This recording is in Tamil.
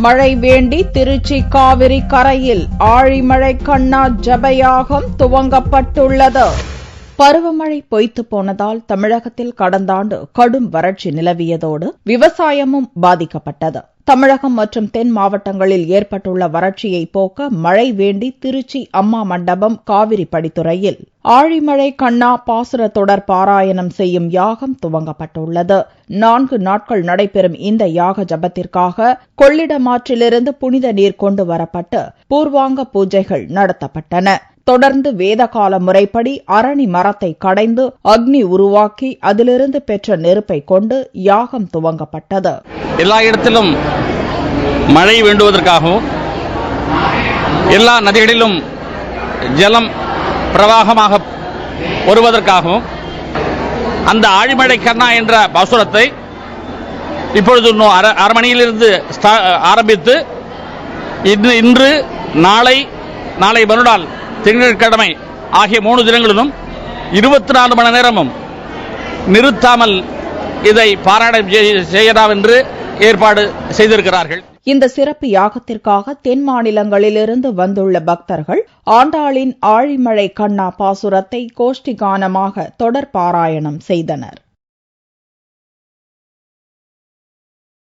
மழை வேண்டி திருச்சி காவிரி கரையில் ஆழிமழை கண்ணா ஜபயாகம் துவங்கப்பட்டுள்ளது. பருவமழை பொய்த்து போனதால் தமிழகத்தில் கடந்த ஆண்டு கடும் வறட்சி நிலவியதோடு விவசாயமும் பாதிக்கப்பட்டது. தமிழகம் மற்றும் தென் மாவட்டங்களில் ஏற்பட்டுள்ள வறட்சியை போக்க மழை வேண்டி திருச்சி அம்மா மண்டபம் காவிரி படித்துறையில் ஆழிமழை கண்ணா பாசுர தொடர் பாராயணம் செய்யும் யாகம் துவங்கப்பட்டுள்ளது. 4 நாட்கள் நடைபெறும் இந்த யாக ஜபத்திற்காக கொள்ளிடமாற்றிலிருந்து புனித நீர் கொண்டு வரப்பட்டு பூர்வாங்க பூஜைகள் நடத்தப்பட்டன. தொடர்ந்து வேதகால முறைப்படி அரணி மரத்தை கடைந்து அக்னி உருவாக்கி அதிலிருந்து பெற்ற நெருப்பை கொண்டு யாகம் துவங்கப்பட்டது. எல்லா இடத்திலும் மழை வேண்டுவதற்காகவும் எல்லா நதிகளிலும் ஜலம் பிரவாகமாக வருவதற்காகவும் அந்த ஆழிமழை கண்ணா என்ற பாசுரத்தை இப்பொழுது அரை மணியிலிருந்து ஆரம்பித்து இன்று நாளை மறுநாள் திங்கட்கிழமை ஆகிய 3 தினங்களிலும் 24 மணி நேரமும் நிறுத்தாமல் இதை பாராயணம் செய்யலாம் என்று ஏற்பாடு செய்திருக்கிறார்கள். இந்த சிறப்பு யாகத்திற்காக தென் மாநிலங்களிலிருந்து வந்துள்ள பக்தர்கள் ஆண்டாளின் ஆழிமழை கண்ணா பாசுரத்தை கோஷ்டி கானமாக தொடர் பாராயணம் செய்தனர்.